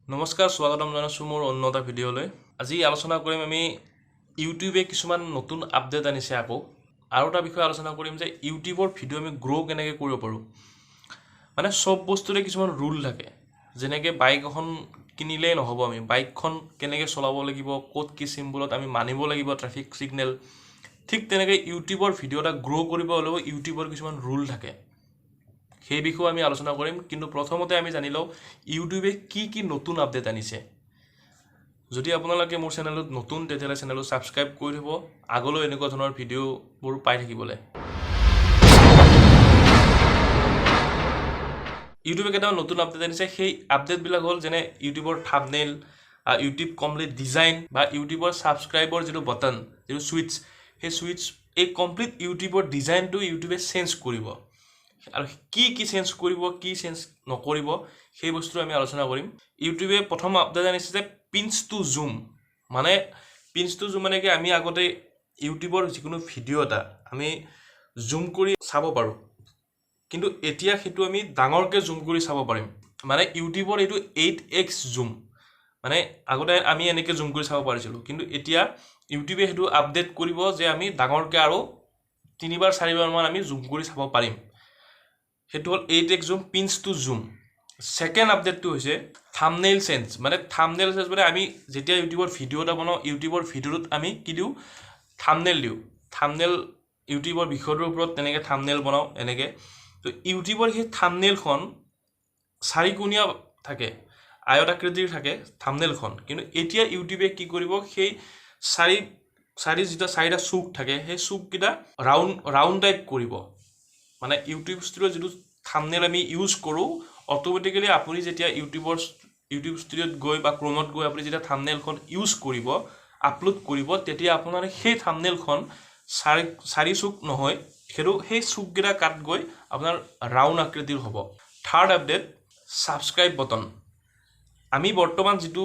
নমস্কাৰ স্বাগতম জনাইছোঁ মোৰ অন্য এটা ভিডিঅ'লৈ। আজি আলোচনা কৰিম আমি ইউটিউবে কিছুমান নতুন আপডেট আনিছে আকৌ আৰু এটা বিষয় আলোচনা কৰিম যে ইউটিউবৰ ভিডিঅ' আমি গ্ৰ' কেনেকৈ কৰিব পাৰোঁ। মানে চব বস্তুৰে কিছুমান ৰুল থাকে, যেনেকৈ বাইক এখন কিনিলেই নহ'ব, আমি বাইকখন কেনেকৈ চলাব লাগিব, ক'ত কি চিম্বলত আমি মানিব লাগিব ট্ৰেফিক ছিগনেল, ঠিক তেনেকৈ ইউটিউবৰ ভিডিঅ' এটা গ্ৰ' কৰিব হ'লেও ইউটিউবৰ কিছুমান ৰুল থাকে, সেই বিষয়ে আমি আলোচনা কৰিম। কিন্তু প্ৰথমতে আমি জানি লওঁ ইউটিউবে কি নতুন আপডেট আনিছে। যদি আপোনালোকে মোৰ চেনেলত নতুন তেতিয়াহ'লে চেনেলটো ছাবস্ক্ৰাইব কৰি থ'ব আগলৈ এনেকুৱা ধৰণৰ ভিডিঅ'বোৰ পাই থাকিবলৈ। ইউটিউবে কেইটামান নতুন আপডেট আনিছে, সেই আপডেটবিলাক হ'ল যেনে ইউটিউবৰ থাম্বনেইল, ইউটিউব কমপ্লিট ডিজাইন বা ইউটিউবৰ ছাবস্ক্ৰাইবৰ যিটো বাটন, যিটো ছুইচ, সেই ছুইচ, এই কমপ্লিট ইউটিউবৰ ডিজাইনটো ইউটিউবে চেঞ্জ কৰিব আৰু কি চেঞ্জ কৰিব, কি চেঞ্জ নকৰিব, সেই বস্তু আমি আলোচনা কৰিম। ইউটিউবে প্ৰথম আপডেট আনিছে যে পিঞ্চ টু জুম। মানে পিঞ্চ টু জুম মানে কি, আমি আগতে ইউটিউবৰ যিকোনো ভিডিঅ' এটা আমি জুম কৰি চাব পাৰোঁ, কিন্তু এতিয়া সেইটো আমি ডাঙৰকৈ জুম কৰি চাব পাৰিম। মানে ইউটিউবৰ এইটো 8x জুম, মানে আগতে আমি এনেকৈ জুম কৰি চাব পাৰিছিলোঁ, কিন্তু এতিয়া ইউটিউবে সেইটো আপডেট কৰিব যে আমি ডাঙৰকৈ আৰু 3-4 বাৰমান আমি জুম কৰি চাব পাৰিম। সেইটো হ'ল 8x জুম, পিঞ্চ টু জুম। ছেকেণ্ড আপডেটটো হৈছে থাম্বনেইল চেঞ্জ। মানে থাম্বনেইল চেঞ্জ মানে আমি যেতিয়া ইউটিউবৰ ভিডিঅ' এটা বনাওঁ, ইউটিউবৰ ভিডিঅ'টোত আমি কি দিওঁ, থাম্বনেইল দিওঁ। থাম্বনেইল ইউটিউবৰ বিষয়টোৰ ওপৰত তেনেকৈ থাম্বনেইল বনাওঁ এনেকৈ। তো ইউটিউবৰ সেই থাম্বনেইলখন 4কোণীয়া থাকে, আয়তাকৃতিৰ থাকে থাম্বনেইলখন, কিন্তু এতিয়া ইউটিউবে কি কৰিব, সেই চাৰিটা চুক থাকে, সেই চুককেইটা ৰাউণ্ড টাইপ কৰিব। মানে ইউটিউব ষ্টুডিঅ'ত যিটো থাম্বনেইল আমি ইউজ কৰোঁ, অট'মেটিকেলি আপুনি যেতিয়া ইউটিউব ষ্টুডিঅ'ত গৈ বা ক্ৰমত গৈ আপুনি যেতিয়া থাম্বনেইলখন ইউজ কৰিব, আপলোড কৰিব, তেতিয়া আপোনাৰ সেই থাম্বনেইলখন চাৰি চুক নহয়, সেই চুককেইটা কাট গৈ আপোনাৰ ৰাউণ্ড আকৃতিৰ হ'ব। Third update, subscribe button. আমি বৰ্তমান যিটো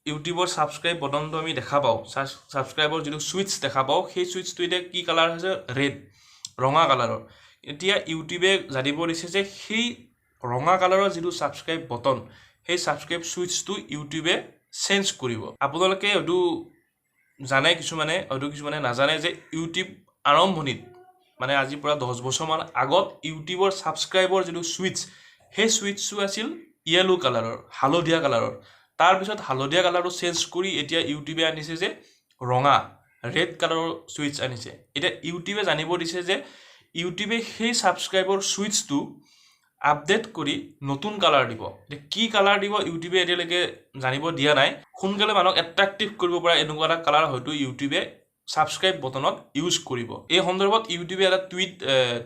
ইউটিউবৰ ছাবস্ক্ৰাইব বটনটো আমি দেখা পাওঁ, ছাবস্ক্ৰাইবৰ যিটো ছুইচ দেখা পাওঁ, সেই ছুইচটো এতিয়া কি কালাৰ হৈছে, ৰেড, ৰঙা কালাৰৰ। এতিয়া ইউটিউবে জানিব দিছে যে সেই ৰঙা কালাৰৰ যিটো ছাবস্ক্ৰাইব বটন, সেই ছাবস্ক্ৰাইব ছুইচটো ইউটিউবে চেঞ্জ কৰিব। আপোনালোকে হয়তো জানে, কিছুমানে নাজানে যে ইউটিউব আৰম্ভণিত, মানে আজিৰ পৰা 10 বছৰমান আগত ইউটিউবৰ ছাবস্ক্ৰাইবৰ যিটো ছুইচ, সেই ছুইচটো আছিল য়েলো কালাৰৰ, হালধীয়া কালাৰৰ। তাৰপিছত হালধীয়া কালাৰটো চেঞ্জ কৰি এতিয়া ইউটিউবে আনিছে যে ৰঙা, ৰেড কালাৰৰ ছুইচ আনিছে। এতিয়া ইউটিউবে জানিব দিছে যে ইউটিউবে সেই ছাবস্ক্ৰাইবৰ ছুইচটো আপডেট কৰি নতুন কালাৰ দিব। এতিয়া কি কালাৰ দিব ইউটিউবে এতিয়ালৈকে জানিব দিয়া নাই। সোনকালে মানুহক এট্ৰেক্টিভ কৰিব পৰা এনেকুৱা এটা কালাৰ হয়তো ইউটিউবে ছাবস্ক্ৰাইব বটনত ইউজ কৰিব। এই সন্দৰ্ভত ইউটিউবে এটা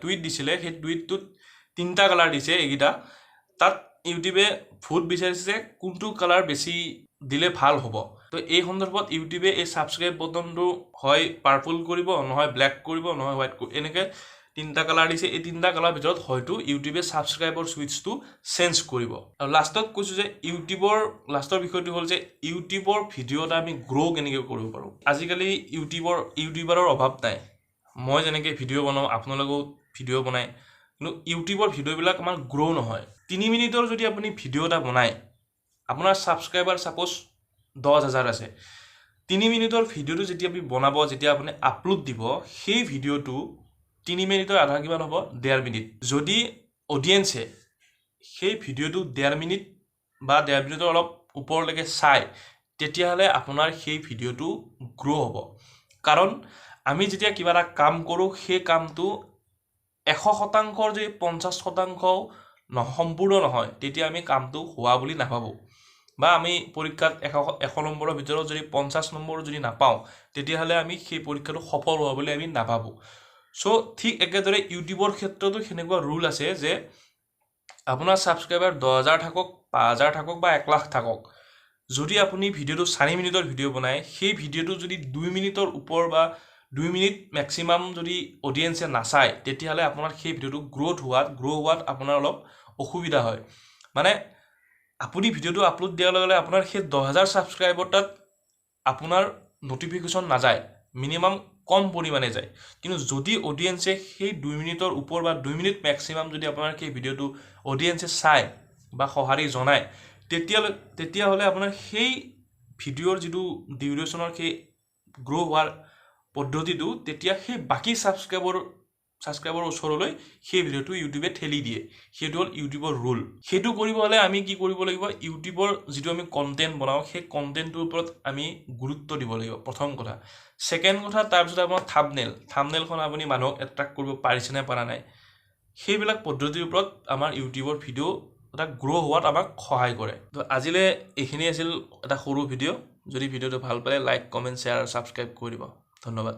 টুইট দিছিলে, সেই টুইটটোত 3টা কালাৰ দিছে। এইকেইটা তাত ইউটিউবে ভোট বিচাৰিছে যে কোনটো কালাৰ বেছি দিলে ভাল হ'ব। তো এই সন্দৰ্ভত ইউটিউবে এই ছাবস্ক্ৰাইব বটনটো হয় পাৰ্পল কৰিব, নহয় ব্লেক কৰিব, নহয় হোৱাইট কৰিব, এনেকৈ 3টা কালাৰ দিছে। এই 3টা কালাৰ ভিতৰত হয়তো ইউটিউবে ছাবস্ক্ৰাইবৰ ছুইচটো চেঞ্জ কৰিব। আৰু লাষ্টত কৈছোঁ যে লাষ্টৰ বিষয়টো হ'ল যে ইউটিউবৰ ভিডিঅ' এটা আমি গ্ৰ' কেনেকৈ কৰিব পাৰোঁ। আজিকালি ইউটিউবাৰৰ অভাৱ নাই। মই যেনেকৈ ভিডিঅ' বনাওঁ, আপোনালোকেও ভিডিঅ' বনায়, কিন্তু ইউটিউবৰ ভিডিঅ'বিলাক আমাৰ গ্ৰ' নহয়। 3 মিনিটৰ যদি আপুনি ভিডিঅ' এটা বনায়, আপোনাৰ ছাবস্ক্ৰাইবাৰ ছাপ'জ 10,000 আছে, 3 মিনিটৰ ভিডিঅ'টো যেতিয়া আপুনি বনাব, যেতিয়া আপুনি আপলোড দিব, সেই ভিডিঅ'টো 3 মিনিটৰ আধা কিমান হ'ব, 1.5 মিনিট। যদি অডিয়েঞ্চে সেই ভিডিঅ'টো 1.5 মিনিট বা 1.5 মিনিটৰ অলপ ওপৰলৈকে চায়, তেতিয়াহ'লে আপোনাৰ সেই ভিডিঅ'টো গ্ৰ' হ'ব। কাৰণ আমি যেতিয়া কিবা এটা কাম কৰোঁ, সেই কামটো 100%ৰ যদি 50% সম্পূৰ্ণ নহয়, তেতিয়া আমি কামটো হোৱা বুলি নাভাবোঁ। বা আমি পৰীক্ষাত 100 নম্বৰৰ ভিতৰত যদি 50 নম্বৰ যদি নাপাওঁ, তেতিয়াহ'লে আমি সেই পৰীক্ষাটো সফল হোৱা বুলি আমি নাভাবোঁ। চ' ঠিক একেদৰে ইউটিউবৰ ক্ষেত্ৰতো সেনেকুৱা ৰুল আছে যে আপোনাৰ ছাবস্ক্ৰাইবাৰ 10,000 থাকক, 5,000 থাকক বা 1 লাখ থাকক, যদি আপুনি ভিডিঅ'টো 4 মিনিটৰ ভিডিঅ' বনায়, সেই ভিডিঅ'টো যদি 2 মিনিটৰ ওপৰ বা 2 মিনিট মেক্সিমাম যদি অডিয়েঞ্চে নাচায়, তেতিয়াহ'লে আপোনাৰ সেই ভিডিঅ'টো গ্ৰ' হোৱাত আপোনাৰ অলপ অসুবিধা হয়। মানে আপুনি ভিডিঅ'টো আপলোড দিয়াৰ লগে লগে আপোনাৰ সেই 10,000 ছাবস্ক্ৰাইবৰ তাত আপোনাৰ নটিফিকেশ্যন নাযায়, মিনিমাম কম পৰিমাণে যায়। কিন্তু যদি অডিয়েঞ্চে সেই 2 মিনিটৰ ওপৰ বা 2 মিনিট মেক্সিমাম যদি আপোনাৰ সেই ভিডিঅ'টো অডিয়েঞ্চে চায় বা সঁহাৰি জনায়, তেতিয়াহ'লে আপোনাৰ সেই ভিডিঅ'ৰ যিটো ডিউৰেশ্যনৰ সেই গ্ৰ' হোৱাৰ পদ্ধতিটো তেতিয়া সেই বাকী ছাবস্ক্ৰাইবাৰৰ ওচৰলৈ সেই ভিডিঅ'টো ইউটিউবে ঠেলি দিয়ে। সেইটো হ'ল ইউটিউবৰ ৰুল। সেইটো কৰিব হ'লে আমি কি কৰিব লাগিব, ইউটিউবৰ যিটো আমি কণ্টেণ্ট বনাওঁ সেই কণ্টেণ্টটোৰ ওপৰত আমি গুৰুত্ব দিব লাগিব, প্ৰথম কথা। ছেকেণ্ড কথা, তাৰপিছত আপোনাৰ থাম্বনেইলখন আপুনি মানুহক এট্ৰেক্ট কৰিব পাৰিছেনে পৰা নাই, সেইবিলাক পদ্ধতিৰ ওপৰত আমাৰ ইউটিউবৰ ভিডিঅ' এটা গ্ৰ' হোৱাত আমাক সহায় কৰে। তো আজিলৈ এইখিনি আছিল এটা সৰু ভিডিঅ'। যদি ভিডিঅ'টো ভাল পালে লাইক, কমেণ্ট, শ্বেয়াৰ আৰু ছাবস্ক্ৰাইব কৰি দিব। ধন্যবাদ।